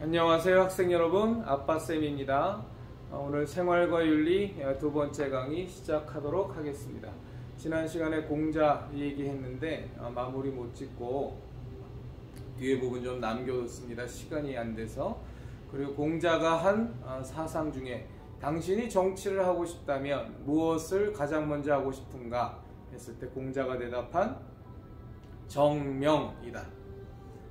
안녕하세요 학생 여러분, 아빠쌤입니다. 오늘 생활과 윤리 두 번째 강의 시작하도록 하겠습니다. 지난 시간에 공자 얘기했는데 마무리 못 짓고 뒤에 부분 좀 남겨뒀습니다. 시간이 안 돼서. 그리고 공자가 한 사상 중에 당신이 정치를 하고 싶다면 무엇을 가장 먼저 하고 싶은가 했을 때 공자가 대답한 정명이다.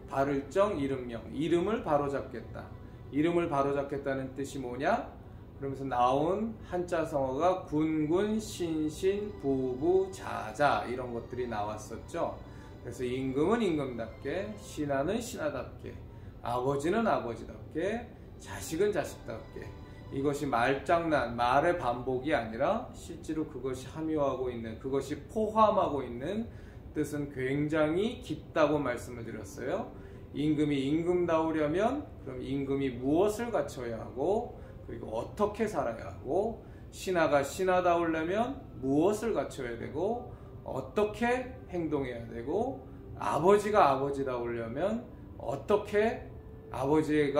바를 정, 이름명. 이름을 바로잡겠다. 이름을 바로잡겠다는 뜻이 뭐냐? 그러면서 나온 한자 성어가 군군, 신신, 부부, 자자 이런 것들이 나왔었죠. 그래서 임금은 임금답게, 신하는 신하답게, 아버지는 아버지답게, 자식은 자식답게. 이것이 말장난, 말의 반복이 아니라 실제로 그것이 함유하고 있는, 그것이 포함하고 있는 뜻은 굉장히 깊다고 말씀을 드렸어요. 임금이 임금다우려면 그럼 임금이 무엇을 갖춰야 하고 그리고 어떻게 살아야 하고, 신하가 신하다우려면 무엇을 갖춰야 되고 어떻게 행동해야 되고, 아버지가 아버지다우려면 어떻게 아버지의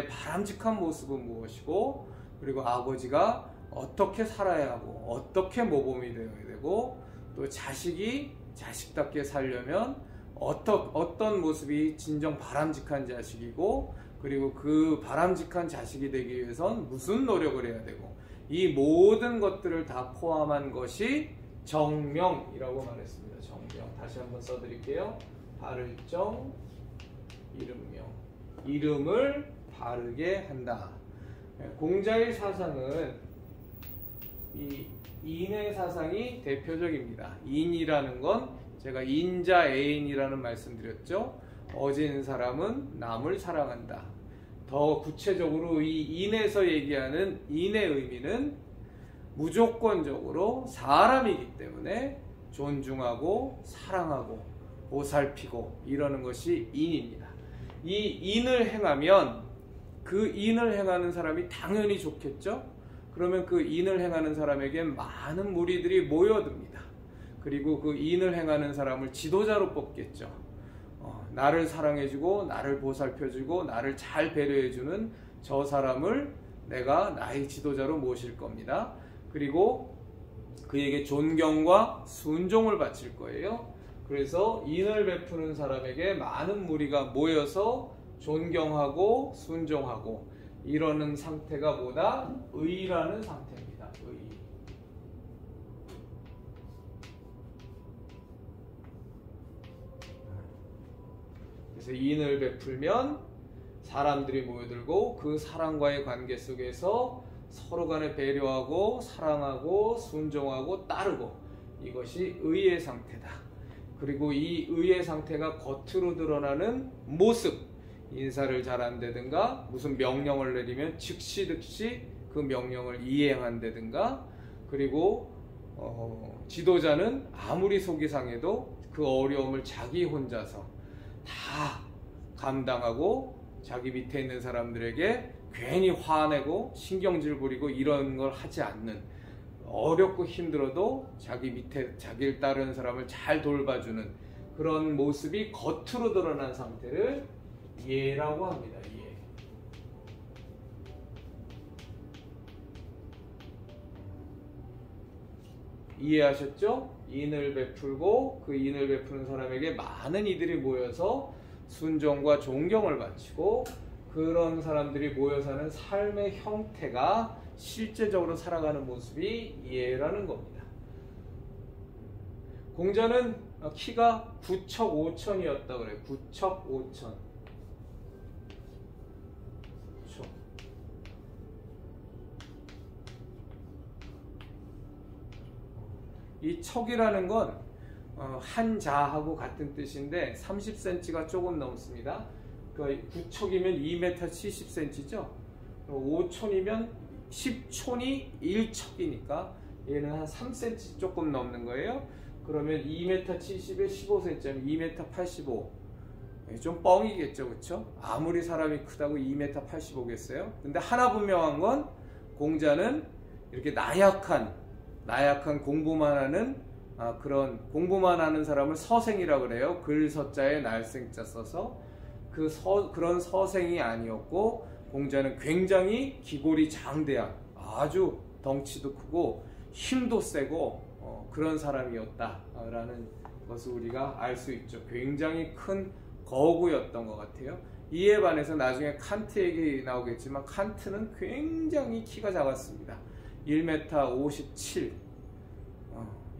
바람직한 모습은 무엇이고, 그리고 아버지가 어떻게 살아야 하고 어떻게 모범이 되어야 되고, 또 자식이 자식답게 살려면 어떤 모습이 진정 바람직한 자식이고, 그리고 그 바람직한 자식이 되기 위해선 무슨 노력을 해야 되고, 이 모든 것들을 다 포함한 것이 정명이라고 말했습니다. 정명. 다시 한번 써드릴게요. 바를 정, 이름명. 이름을 바르게 한다. 공자의 사상은 이 인의 사상이 대표적입니다. 인이라는 건 제가 인자애인이라는 말씀드렸죠. 어진 사람은 남을 사랑한다. 더 구체적으로 이 인에서 얘기하는 인의 의미는 무조건적으로 사람이기 때문에 존중하고 사랑하고 보살피고 이러는 것이 인입니다. 이 인을 행하면 그 인을 행하는 사람이 당연히 좋겠죠. 그러면 그 인을 행하는 사람에게 많은 무리들이 모여듭니다. 그리고 그 인을 행하는 사람을 지도자로 뽑겠죠. 나를 사랑해주고 나를 보살펴주고 나를 잘 배려해주는 저 사람을 내가 나의 지도자로 모실 겁니다. 그리고 그에게 존경과 순종을 바칠 거예요. 그래서 인을 베푸는 사람에게 많은 무리가 모여서 존경하고 순종하고 이러는 상태가 뭐다? 의라는 상태입니다. 의. 그래서 인을 베풀면 사람들이 모여들고 그 사람과의 관계 속에서 서로 간에 배려하고 사랑하고 순종하고 따르고, 이것이 의의 상태다. 그리고 이 의의 상태가 겉으로 드러나는 모습, 인사를 잘한다든가 무슨 명령을 내리면 즉시 그 명령을 이행한다든가, 그리고 지도자는 아무리 속이 상해도 그 어려움을 자기 혼자서 다 감당하고 자기 밑에 있는 사람들에게 괜히 화내고 신경질 부리고 이런 걸 하지 않는, 어렵고 힘들어도 자기 밑에 자기를 따르는 사람을 잘 돌봐주는 그런 모습이 겉으로 드러난 상태를 예라고 합니다. 예. 이해하셨죠? 인을 베풀고 그 인을 베푸는 사람에게 많은 이들이 모여서 순종과 존경을 바치고, 그런 사람들이 모여 사는 삶의 형태가 실제적으로 살아가는 모습이 예라는 겁니다. 공자는 키가 9척 5천이었다 그래요. 9척 5천. 이 척이라는 건 한자하고 같은 뜻인데 30cm가 조금 넘습니다. 그러니까 9척이면 2m 70cm죠. 5촌이면 10촌이 1척이니까 얘는 한 3cm 조금 넘는 거예요. 그러면 2m 70에 15cm면 2m 85. 좀 뻥이겠죠, 그렇죠? 아무리 사람이 크다고 2m 85겠어요? 근데 하나 분명한 건 공자는 이렇게 나약한 공부만 하는 그런 공부만 하는 사람을 서생이라고 그래요. 글서자에 날생자 써서 그런 서생이 아니었고, 공자는 굉장히 기골이 장대한, 아주 덩치도 크고 힘도 세고 그런 사람이었다라는 것을 우리가 알 수 있죠. 굉장히 큰 거구였던 것 같아요. 이에 반해서 나중에 칸트 얘기 나오겠지만, 칸트는 굉장히 키가 작았습니다. 1m 57.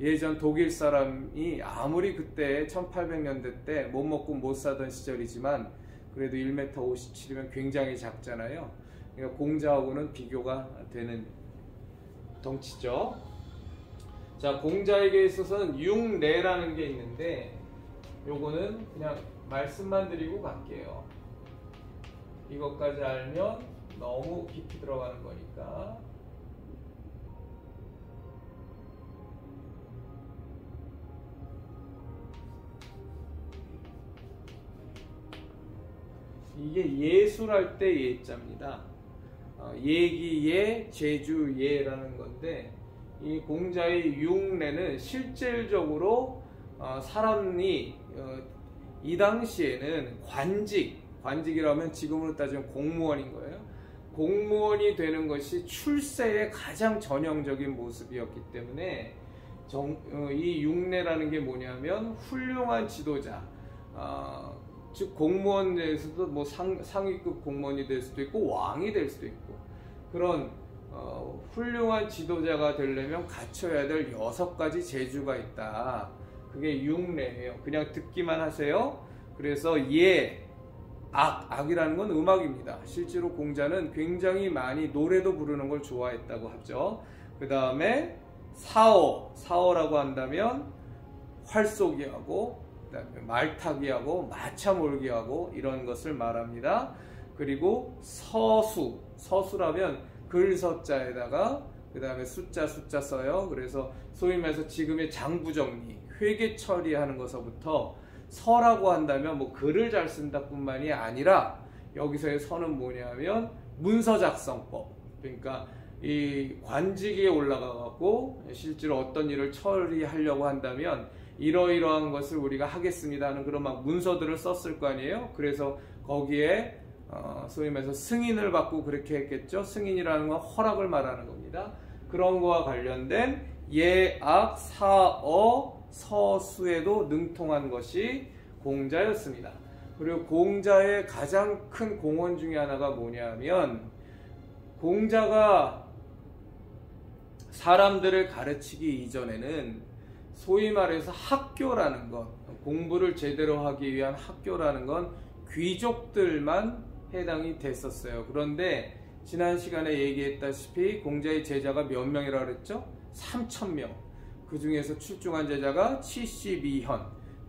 예전 독일 사람이 아무리 그때 1800년대 때 못 먹고 못 사던 시절이지만 그래도 1m 57이면 굉장히 작잖아요. 그러니까 공자하고는 비교가 되는 덩치죠. 자, 공자에게 있어서는 육례라는 게 있는데, 요거는 그냥 말씀만 드리고 갈게요. 이것까지 알면 너무 깊이 들어가는 거니까. 이게 예술할 때 예자입니다. 예기예, 제주예라는 건데, 이 공자의 육례는 실질적으로 사람이 이 당시에는 관직이라면 지금으로 따지면 공무원인 거예요. 공무원이 되는 것이 출세의 가장 전형적인 모습이었기 때문에 이 육례라는 게 뭐냐면, 훌륭한 지도자, 즉 공무원 내에서도 뭐 상위급 공무원이 될 수도 있고 왕이 될 수도 있고, 그런 훌륭한 지도자가 되려면 갖춰야 될 6가지 재주가 있다. 그게 육례예요. 그냥 듣기만 하세요. 그래서 악이라는 건 음악입니다. 실제로 공자는 굉장히 많이 노래도 부르는 걸 좋아했다고 하죠. 그 다음에 사어라고 한다면 활쏘기하고, 그다음에 말타기하고 마차 몰기하고 이런 것을 말합니다. 그리고 서수라면 글서자에다가 그 다음에 숫자 써요. 그래서 소위 말해서 지금의 장부정리, 회계 처리하는 것서부터, 서라고 한다면 뭐 글을 잘 쓴다 뿐만이 아니라 여기서의 서는 뭐냐면 문서 작성법. 그러니까 이 관직에 올라가 갖고 실제로 어떤 일을 처리하려고 한다면 이러이러한 것을 우리가 하겠습니다 하는 그런 막 문서들을 썼을 거 아니에요. 그래서 거기에 소위 말해서 승인을 받고 그렇게 했겠죠. 승인이라는 건 허락을 말하는 겁니다. 그런 거와 관련된 예악 사어 서수에도 능통한 것이 공자였습니다. 그리고 공자의 가장 큰 공헌 중에 하나가 뭐냐면, 공자가 사람들을 가르치기 이전에는 소위 말해서 학교라는 것, 공부를 제대로 하기 위한 학교라는 건 귀족들만 해당이 됐었어요. 그런데 지난 시간에 얘기했다시피 공자의 제자가 몇 명이라고 그랬죠? 3,000명. 그 중에서 출중한 제자가 72현.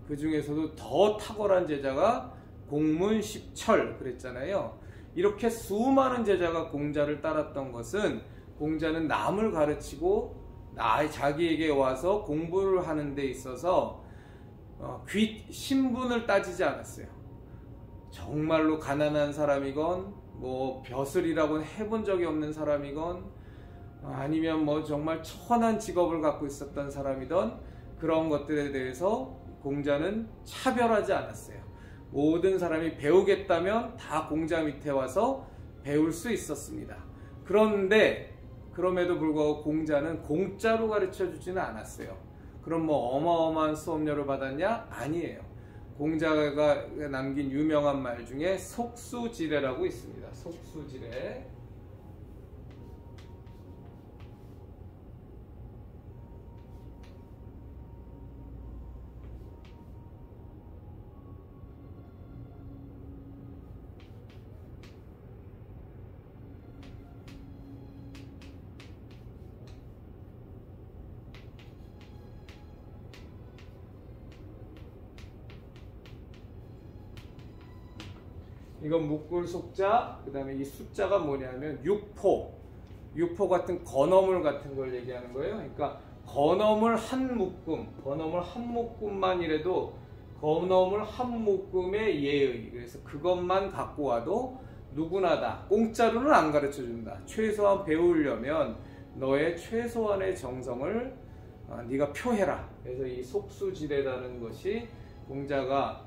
그 중에서도 더 탁월한 제자가 공문십철 그랬잖아요. 이렇게 수많은 제자가 공자를 따랐던 것은, 공자는 남을 가르치고 자기에게 와서 공부를 하는 데 있어서 신분을 따지지 않았어요. 정말로 가난한 사람이건, 뭐 벼슬이라고는 해본 적이 없는 사람이건, 아니면 뭐 정말 천한 직업을 갖고 있었던 사람이던, 그런 것들에 대해서 공자는 차별하지 않았어요. 모든 사람이 배우겠다면 다 공자 밑에 와서 배울 수 있었습니다. 그런데 그럼에도 불구하고 공자는 공짜로 가르쳐 주지는 않았어요. 그럼 뭐 어마어마한 수업료를 받았냐? 아니에요. 공자가 남긴 유명한 말 중에 속수지례라고 있습니다. 속수지례. 이건 묶을 속자, 그 다음에 이 숫자가 뭐냐면 육포 같은 건어물 같은 걸 얘기하는 거예요. 그러니까 건어물 한 묶음만이라도 건어물 한 묶음의 예의, 그래서 그것만 갖고 와도 누구나 다 공짜로는 안 가르쳐 준다. 최소한 배우려면 너의 최소한의 정성을 네가 표해라. 그래서 이 속수지례라는 것이 공자가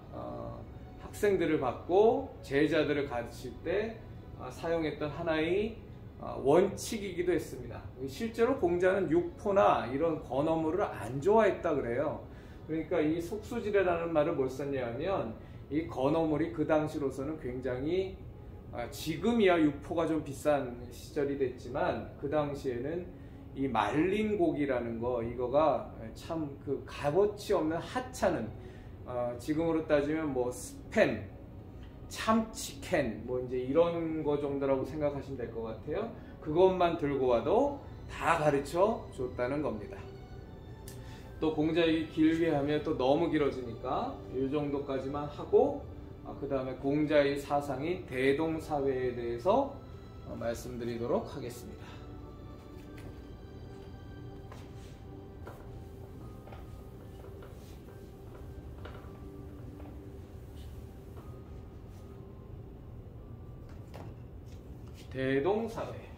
학생들을 받고 제자들을 가르칠 때 사용했던 하나의 원칙이기도 했습니다. 실제로 공자는 육포나 이런 건어물을 안 좋아했다 그래요. 그러니까 이 속수지레라는 말을 뭘 썼냐면 이 건어물이 그 당시로서는 굉장히 지금이야 육포가 좀 비싼 시절이 됐지만 그 당시에는 이 말린 고기라는 거 이거가 참 그 값어치 없는 하찮은 지금으로 따지면 뭐 스팸, 참치캔 뭐 이제 이런 거 정도라고 생각하시면 될 것 같아요. 그것만 들고 와도 다 가르쳐 줬다는 겁니다. 또 공자 얘기 길게 하면 또 너무 길어지니까 이 정도까지만 하고 그 다음에 공자의 사상인 대동사회에 대해서 말씀드리도록 하겠습니다. 대동사회.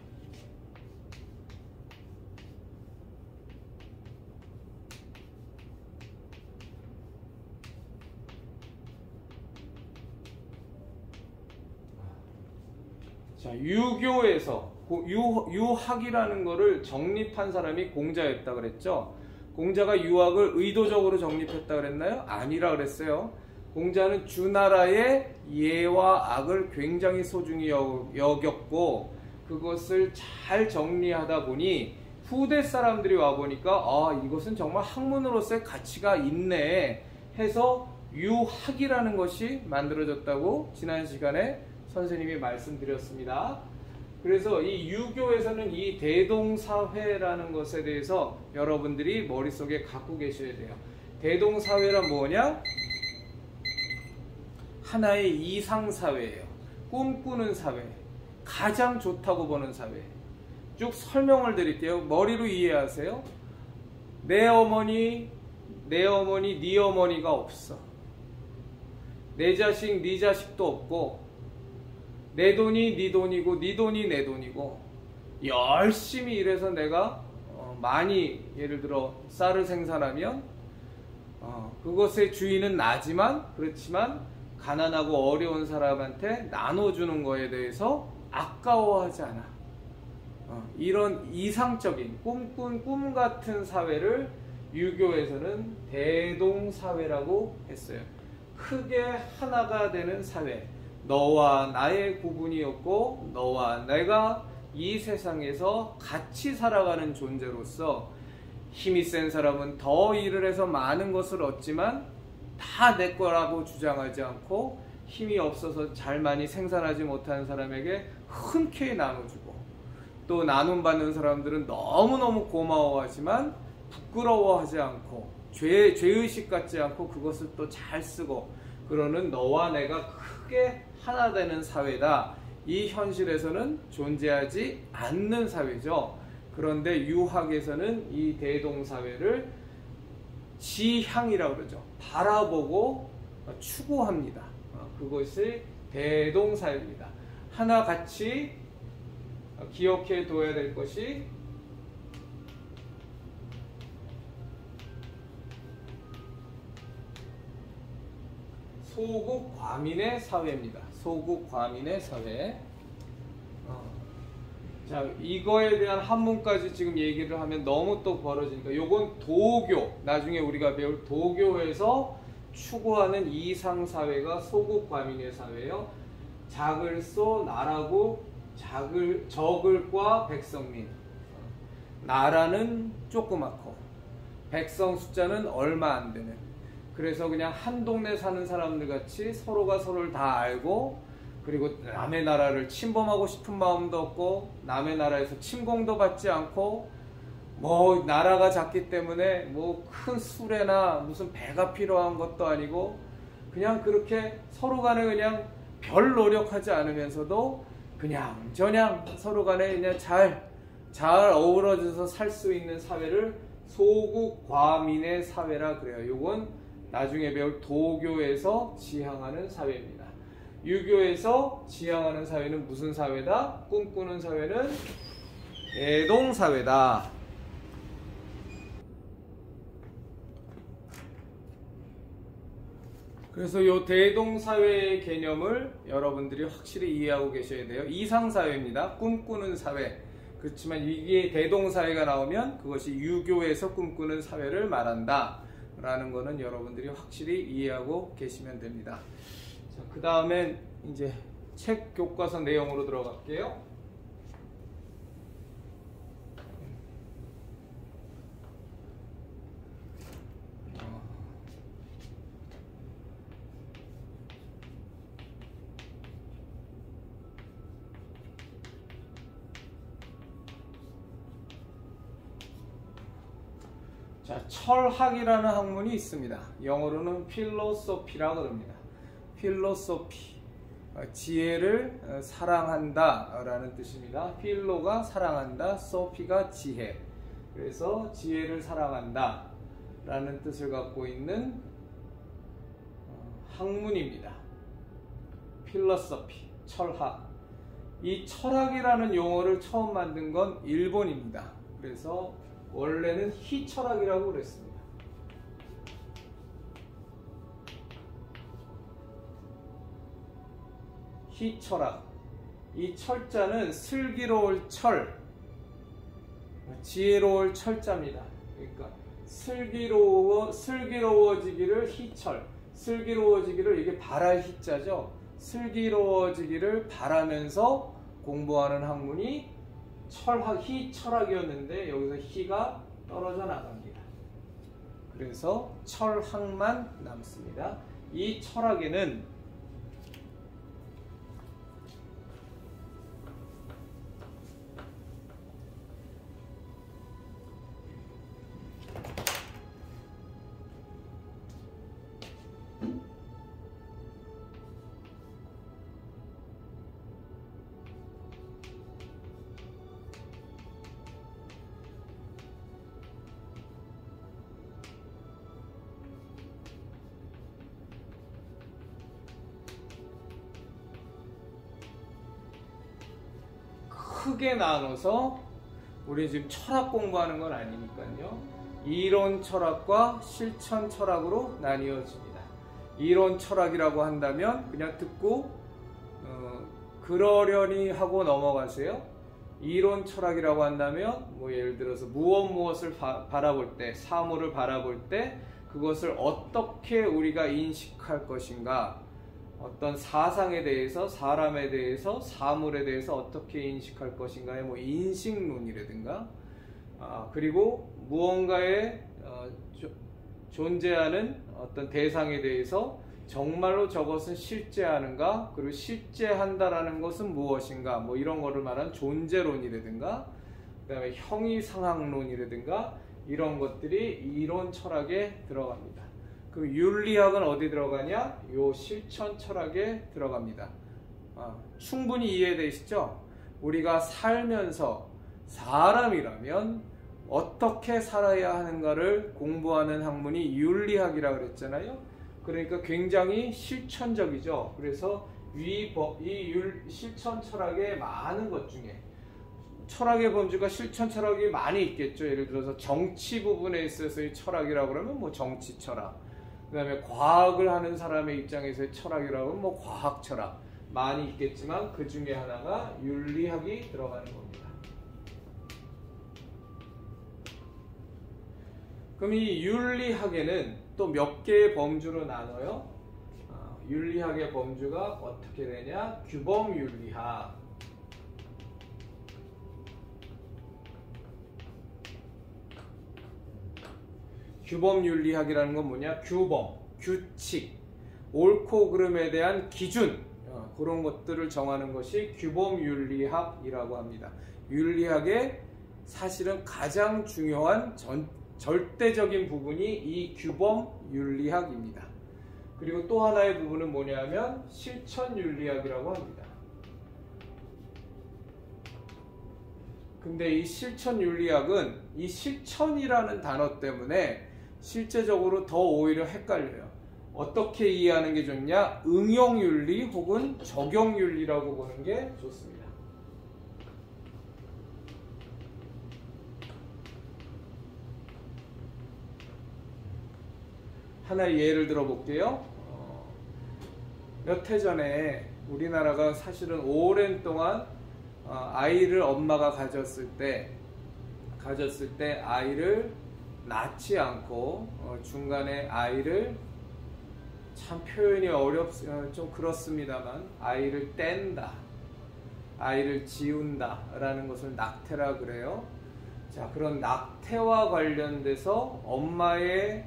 자, 유교에서 유학이라는 거를 정립한 사람이 공자였다 그랬죠. 공자가 유학을 의도적으로 정립했다 그랬나요? 아니라 그랬어요. 공자는 주나라의 예와 악을 굉장히 소중히 여겼고 그것을 잘 정리하다 보니 후대 사람들이 와보니까 이것은 정말 학문으로서의 가치가 있네 해서 유학이라는 것이 만들어졌다고 지난 시간에 선생님이 말씀드렸습니다. 그래서 이 유교에서는 이 대동사회라는 것에 대해서 여러분들이 머릿속에 갖고 계셔야 돼요. 대동사회란 뭐냐? 하나의 이상사회예요. 꿈꾸는 사회, 가장 좋다고 보는 사회. 쭉 설명을 드릴게요. 머리로 이해하세요. 내 어머니, 네 어머니가 없어. 내 자식, 네 자식도 없고 내 돈이 네 돈이고 네 돈이 내 돈이고 열심히 일해서 내가 많이 예를 들어 쌀을 생산하면 그것의 주인은 나지만 그렇지만 가난하고 어려운 사람한테 나눠주는 거에 대해서 아까워하지 않아. 이런 이상적인 꿈꾼 꿈 같은 사회를 유교에서는 대동사회라고 했어요. 크게 하나가 되는 사회. 너와 나의 구분이 없고 너와 내가 이 세상에서 같이 살아가는 존재로서 힘이 센 사람은 더 일을 해서 많은 것을 얻지만 다 내 거라고 주장하지 않고 힘이 없어서 잘 많이 생산하지 못하는 사람에게 흔쾌히 나눠주고 또 나눔받는 사람들은 너무너무 고마워하지만 부끄러워하지 않고 죄의식 갖지 않고 그것을 또 잘 쓰고 그러는 너와 내가 크게 하나 되는 사회다. 이 현실에서는 존재하지 않는 사회죠. 그런데 유학에서는 이 대동사회를 지향이라고 그러죠. 바라보고 추구합니다. 그것이 대동사회입니다. 하나같이 기억해 둬야 될 것이 소국 과민의 사회입니다. 소국 과민의 사회. 자, 이거에 대한 한문까지 지금 얘기를 하면 너무 또 벌어지니까 요건 도교, 나중에 우리가 배울 도교에서 추구하는 이상사회가 소국 과민의 사회예요. 작을소 나라고 적을과 백성민. 나라는 조그맣고 백성 숫자는 얼마 안 되는. 그래서 그냥 한 동네 사는 사람들 같이 서로가 서로를 다 알고 그리고 남의 나라를 침범하고 싶은 마음도 없고 남의 나라에서 침공도 받지 않고 뭐 나라가 작기 때문에 뭐 큰 수레나 무슨 배가 필요한 것도 아니고 그냥 그렇게 서로 간에 그냥 별 노력하지 않으면서도 그냥 저냥 서로 간에 그냥 잘 어우러져서 살 수 있는 사회를 소국 과민의 사회라 그래요. 요건 나중에 배울 도교에서 지향하는 사회입니다. 유교에서 지향하는 사회는 무슨 사회다? 꿈꾸는 사회는 대동사회다. 그래서 이 대동사회의 개념을 여러분들이 확실히 이해하고 계셔야 돼요. 이상사회입니다. 꿈꾸는 사회. 그렇지만 이게 대동사회가 나오면 그것이 유교에서 꿈꾸는 사회를 말한다 라는 거는 여러분들이 확실히 이해하고 계시면 됩니다. 그 다음엔 이제 책 교과서 내용으로 들어갈게요. 자, 철학이라는 학문이 있습니다. 영어로는 philosophy라고 합니다. philosophy, 지혜를 사랑한다 라는 뜻입니다. 필로가 사랑한다, 소피가 지혜. 그래서 지혜를 사랑한다 라는 뜻을 갖고 있는 학문입니다. philosophy, 철학. 이 철학이라는 용어를 처음 만든 건 일본입니다. 그래서 원래는 희철학이라고 그랬습니다. 희철학. 이 철자는 슬기로울 철, 지혜로울 철자입니다. 그러니까 슬기로워지기를 희철, 슬기로워지기를, 이게 바랄 희자죠. 슬기로워지기를 바라면서 공부하는 학문이 희철학이었는데 여기서 희가 떨어져 나갑니다. 그래서 철학만 남습니다. 이 철학에는 크게 나눠서, 우리 지금 철학 공부하는 건 아니니까요, 이론 철학과 실천 철학으로 나뉘어집니다. 이론 철학이라고 한다면 그냥 듣고 그러려니 하고 넘어가세요. 이론 철학이라고 한다면 뭐 예를 들어서 무엇을 바라볼 때, 사물을 바라볼 때 그것을 어떻게 우리가 인식할 것인가, 어떤 사상에 대해서, 사람에 대해서, 사물에 대해서 어떻게 인식할 것인가의 뭐 인식론이라든가, 그리고 무언가에 존재하는 어떤 대상에 대해서 정말로 저것은 실제하는가, 그리고 실제한다라는 것은 무엇인가, 뭐 이런 거를 말한 존재론이라든가, 그 다음에 형이상학론이라든가, 이런 것들이 이론 철학에 들어갑니다. 그 윤리학은 어디 들어가냐? 요 실천 철학에 들어갑니다. 충분히 이해되시죠? 우리가 살면서 사람이라면 어떻게 살아야 하는가를 공부하는 학문이 윤리학이라고 그랬잖아요. 그러니까 굉장히 실천적이죠. 그래서 이 실천 철학의 많은 것 중에, 철학의 범주가 실천 철학이 많이 있겠죠. 예를 들어서 정치 부분에 있어서의 철학이라고 그러면 뭐 정치 철학, 그 다음에 과학을 하는 사람의 입장에서의 철학이라고 하면 뭐 과학 철학, 많이 있겠지만 그 중에 하나가 윤리학이 들어가는 겁니다. 그럼 이 윤리학에는 또 몇 개의 범주로 나눠요? 윤리학의 범주가 어떻게 되냐? 규범윤리학, 규범윤리학이라는 건 뭐냐? 규범, 규칙, 옳고 그름에 대한 기준, 그런 것들을 정하는 것이 규범윤리학이라고 합니다. 윤리학의 사실은 가장 중요한 절대적인 부분이 이 규범윤리학입니다. 그리고 또 하나의 부분은 뭐냐면 실천윤리학이라고 합니다. 근데 이 실천윤리학은 이 실천이라는 단어 때문에 실제적으로 더 오히려 헷갈려요. 어떻게 이해하는 게 좋냐? 응용윤리 혹은 적용윤리라고 보는 게 좋습니다. 하나의 예를 들어 볼게요. 몇 해 전에 우리나라가 사실은 오랜 동안 아이를 엄마가 가졌을 때 아이를 낳지 않고 중간에 아이를, 참 표현이 좀 그렇습니다만, 아이를 뗀다, 아이를 지운다 라는 것을 낙태라 그래요. 자, 그런 낙태와 관련돼서 엄마의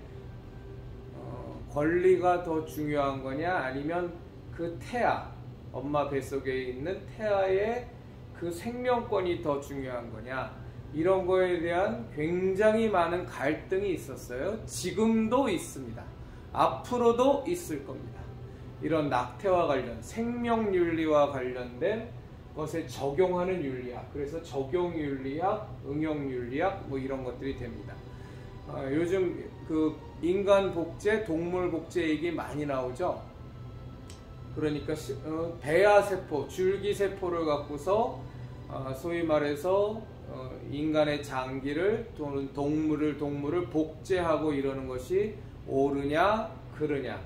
권리가 더 중요한 거냐, 아니면 그 태아, 엄마 뱃속에 있는 태아의 그 생명권이 더 중요한 거냐, 이런 거에 대한 굉장히 많은 갈등이 있었어요. 지금도 있습니다. 앞으로도 있을 겁니다. 이런 낙태와 관련, 생명윤리와 관련된 것에 적용하는 윤리학, 그래서 적용윤리학, 응용윤리학 뭐 이런 것들이 됩니다. 요즘 그 인간 복제, 동물 복제 얘기 많이 나오죠. 그러니까 배아세포, 줄기세포를 갖고서 소위 말해서 인간의 장기를 또는 동물을 복제하고 이러는 것이 옳으냐 그르냐,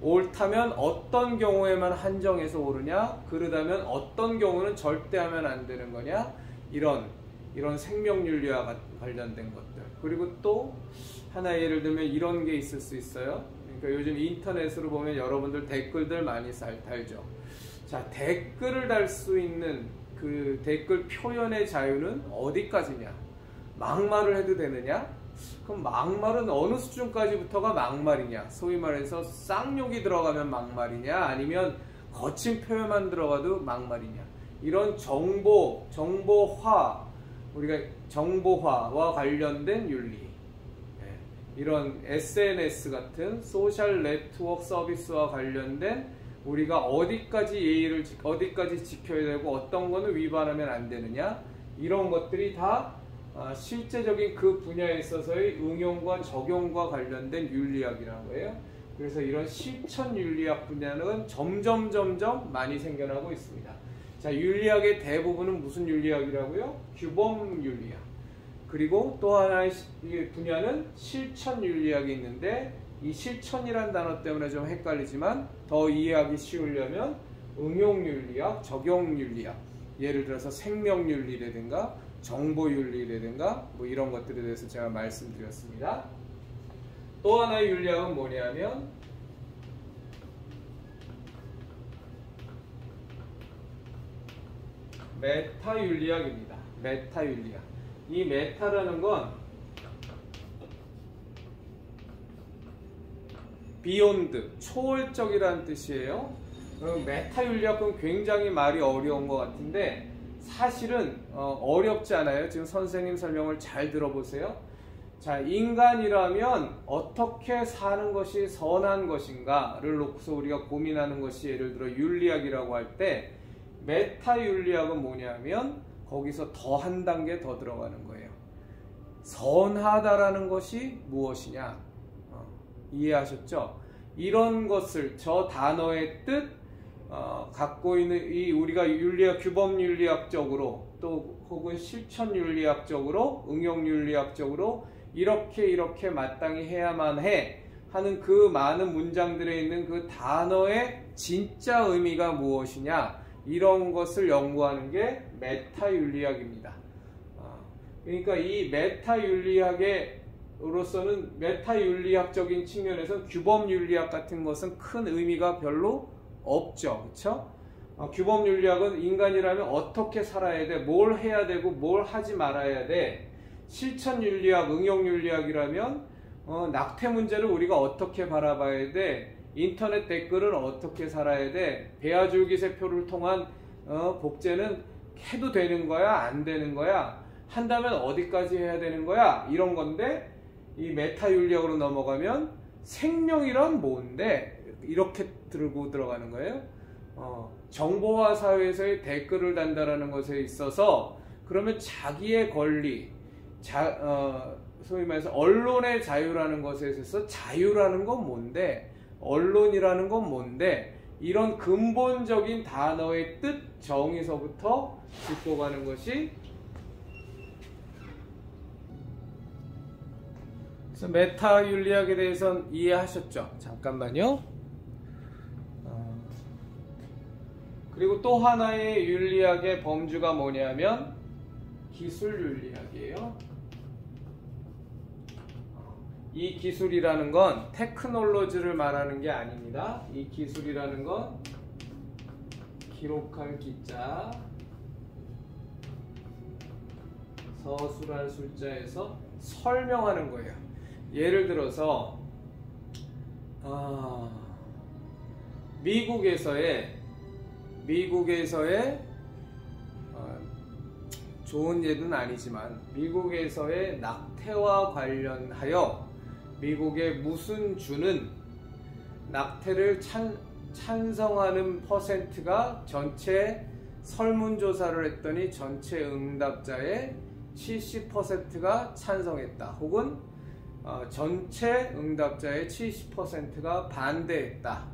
옳다면 어떤 경우에만 한정해서 옳으냐, 그르다면 어떤 경우는 절대 하면 안 되는 거냐, 이런 생명윤리와 관련된 것들. 그리고 또 하나 예를 들면 이런 게 있을 수 있어요. 그러니까 요즘 인터넷으로 보면 여러분들 댓글들 많이 달죠. 자, 댓글을 달 수 있는 그 댓글 표현의 자유는 어디까지냐? 막말을 해도 되느냐? 그럼 막말은 어느 수준까지부터가 막말이냐? 소위 말해서 쌍욕이 들어가면 막말이냐? 아니면 거친 표현만 들어가도 막말이냐? 이런 우리가 정보화와 관련된 윤리, 이런 SNS 같은 소셜 네트워크 서비스와 관련된 우리가 어디까지 지켜야 되고 어떤 거는 위반하면 안 되느냐, 이런 것들이 다 실제적인 그 분야에 있어서의 응용과 적용과 관련된 윤리학이라고 해요. 그래서 이런 실천 윤리학 분야는 점점 많이 생겨나고 있습니다. 자, 윤리학의 대부분은 무슨 윤리학이라고요? 규범 윤리학. 그리고 또 하나의 분야는 실천 윤리학이 있는데, 이 실천이란 단어 때문에 좀 헷갈리지만 더 이해하기 쉬우려면 응용윤리학, 적용윤리학, 예를 들어서 생명윤리라든가 정보윤리라든가 뭐 이런 것들에 대해서 제가 말씀드렸습니다. 또 하나의 윤리학은 뭐냐면 메타윤리학입니다. 메타윤리학. 이 메타라는 건 비욘드, 초월적이라는 뜻이에요. 메타윤리학은 굉장히 말이 어려운 것 같은데 사실은 어렵지 않아요. 지금 선생님 설명을 잘 들어보세요. 자, 인간이라면 어떻게 사는 것이 선한 것인가를 놓고서 우리가 고민하는 것이 예를 들어 윤리학이라고 할 때, 메타윤리학은 뭐냐면 거기서 더 한 단계 더 들어가는 거예요. 선하다라는 것이 무엇이냐? 이해하셨죠? 이런 것을, 저 단어의 뜻 갖고 있는 이 우리가 윤리학, 규범 윤리학적으로 또 혹은 실천 윤리학적으로, 응용 윤리학적으로 이렇게 마땅히 해야만 해 하는 그 많은 문장들에 있는 그 단어의 진짜 의미가 무엇이냐, 이런 것을 연구하는 게 메타윤리학입니다. 그러니까 이 메타윤리학으로서는 메타윤리학적인 측면에서 규범윤리학 같은 것은 큰 의미가 별로 없죠. 그렇죠? 규범윤리학은 인간이라면 어떻게 살아야 돼, 뭘 해야 되고 뭘 하지 말아야 돼. 실천윤리학, 응용윤리학이라면 낙태 문제를 우리가 어떻게 바라봐야 돼, 인터넷 댓글은 어떻게 살아야 돼, 배아줄기세포를 통한 복제는 해도 되는 거야, 안 되는 거야, 한다면 어디까지 해야 되는 거야, 이런 건데, 이 메타윤리학으로 넘어가면 생명이란 뭔데, 이렇게 들고 들어가는 거예요. 정보화 사회에서의 댓글을 단다라는 것에 있어서 그러면 자기의 권리, 소위 말해서 언론의 자유라는 것에 있어서 자유라는 건 뭔데, 언론이라는 건 뭔데, 이런 근본적인 단어의 뜻, 정의서부터 짚고 가는 것이, 그래서 메타윤리학에 대해서는 이해하셨죠? 잠깐만요. 그리고 또 하나의 윤리학의 범주가 뭐냐면 기술윤리학이에요. 이 기술이라는 건 테크놀로지를 말하는 게 아닙니다. 이 기술이라는 건 기록할 기자, 서술할 술자에서 설명하는 거예요. 예를 들어서 미국에서의 좋은 예는 아니지만 미국에서의 낙태와 관련하여 미국의 무슨 주는 낙태를 찬성하는 퍼센트가 전체 설문조사를 했더니 전체 응답자의 70%가 찬성했다. 혹은 전체 응답자의 70%가 반대했다.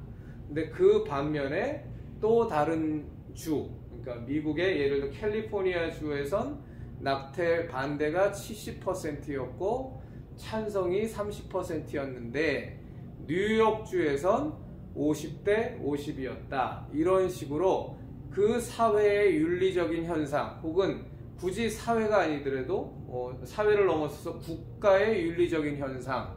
근데 그 반면에 또 다른 주, 그러니까 미국의 예를 들어 캘리포니아 주에선 낙태 반대가 70%였고 찬성이 30%였는데 뉴욕 주에선 50대 50이었다. 이런 식으로 그 사회의 윤리적인 현상 혹은 굳이 사회가 아니더라도 사회를 넘어서서 국가의 윤리적인 현상을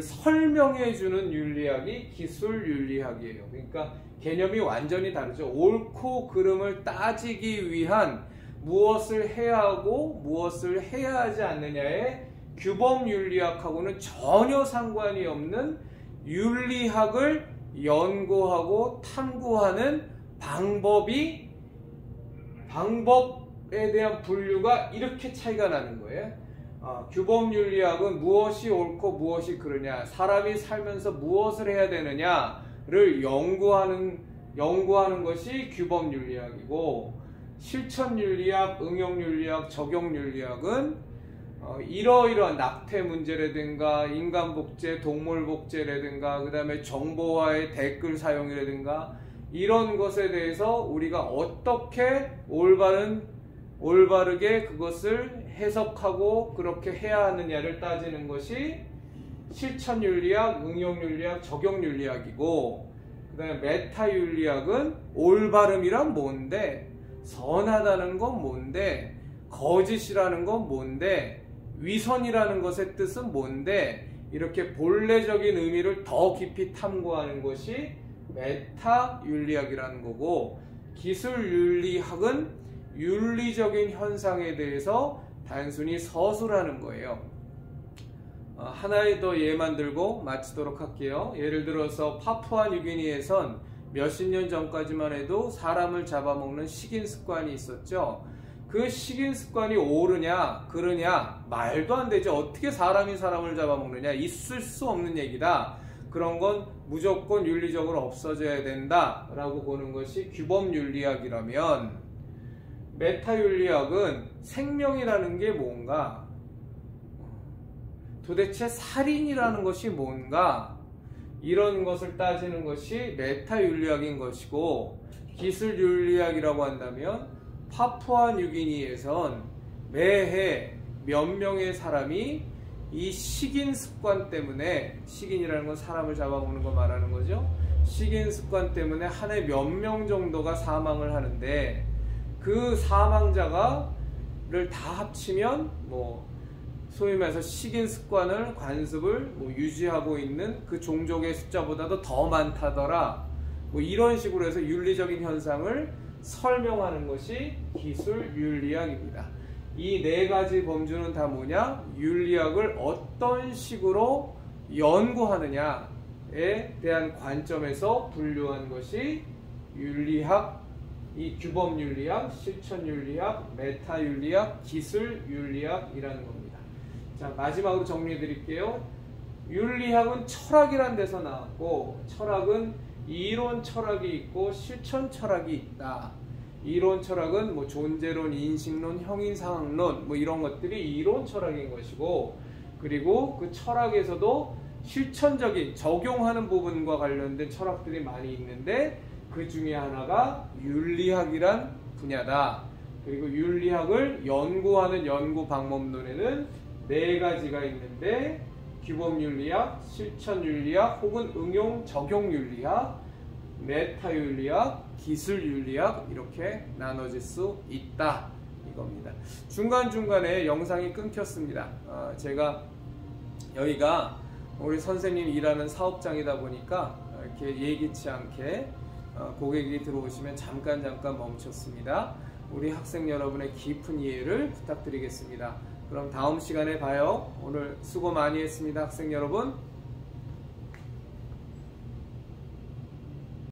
설명해주는 윤리학이 기술윤리학이에요. 그러니까 개념이 완전히 다르죠. 옳고 그름을 따지기 위한 무엇을 해야 하고 무엇을 해야 하지 않느냐의 규범윤리학하고는 전혀 상관이 없는 윤리학을 연구하고 탐구하는 방법에 대한 분류가 이렇게 차이가 나는 거예요. 규범윤리학은 무엇이 옳고 무엇이 그르냐, 사람이 살면서 무엇을 해야 되느냐를 연구하는 것이 규범윤리학이고, 실천윤리학, 응용윤리학, 적용윤리학은 이러이러한 낙태 문제라든가 인간복제, 동물복제라든가 그 다음에 정보화의 댓글 사용이라든가 이런 것에 대해서 우리가 어떻게 올바르게 그것을 해석하고 그렇게 해야 하느냐를 따지는 것이 실천윤리학, 응용윤리학, 적용윤리학이고, 그 다음에 메타윤리학은 올바름이란 뭔데, 선하다는 건 뭔데, 거짓이라는 건 뭔데, 위선이라는 것의 뜻은 뭔데, 이렇게 본래적인 의미를 더 깊이 탐구하는 것이 메타윤리학이라는 거고, 기술윤리학은 윤리적인 현상에 대해서 단순히 서술하는 거예요. 하나의 더 예만 들고 마치도록 할게요. 예를 들어서 파푸아뉴기니에선 몇십 년 전까지만 해도 사람을 잡아먹는 식인 습관이 있었죠. 그 식인 습관이 옳으냐 그르냐 말도 안 되죠. 어떻게 사람이 사람을 잡아먹느냐, 있을 수 없는 얘기다. 그런 건 무조건 윤리적으로 없어져야 된다 라고 보는 것이 규범윤리학이라면, 메타윤리학은 생명이라는 게 뭔가, 도대체 살인이라는 것이 뭔가, 이런 것을 따지는 것이 메타윤리학인 것이고, 기술윤리학이라고 한다면 파푸아뉴기니에선 매해 몇 명의 사람이 이 식인 습관 때문에, 식인이라는 건 사람을 잡아먹는 거 말하는 거죠. 식인 습관 때문에 한 해 몇 명 정도가 사망을 하는데, 그 사망자를 다 합치면 소위 말해서 식인 습관을 관습을 유지하고 있는 그 종족의 숫자보다도 더 많다더라. 이런 식으로 해서 윤리적인 현상을 설명하는 것이 기술윤리학입니다. 이 네 가지 범주는 다 뭐냐? 윤리학을 어떤 식으로 연구하느냐에 대한 관점에서 분류한 것이 윤리학, 이 규범윤리학, 실천윤리학, 메타윤리학, 기술윤리학이라는 겁니다. 자, 마지막으로 정리해 드릴게요. 윤리학은 철학이란 데서 나왔고, 철학은 이론 철학이 있고 실천 철학이 있다. 이론 철학은 존재론, 인식론, 형이상학론 이런 것들이 이론 철학인 것이고, 그리고 그 철학에서도 실천적인 적용하는 부분과 관련된 철학들이 많이 있는데, 그 중에 하나가 윤리학이란 분야다. 그리고 윤리학을 연구하는 연구 방법론에는 네 가지가 있는데, 규범윤리학, 실천윤리학, 혹은 응용 적용윤리학, 메타윤리학, 기술윤리학 이렇게 나눠질 수 있다 이겁니다. 중간중간에 영상이 끊겼습니다. 제가 여기가 우리 선생님 일하는 사업장이다 보니까 이렇게 예기치 않게 고객이 들어오시면 잠깐 멈췄습니다. 우리 학생 여러분의 깊은 이해를 부탁드리겠습니다. 그럼 다음 시간에 봐요. 오늘 수고 많이 했습니다, 학생 여러분.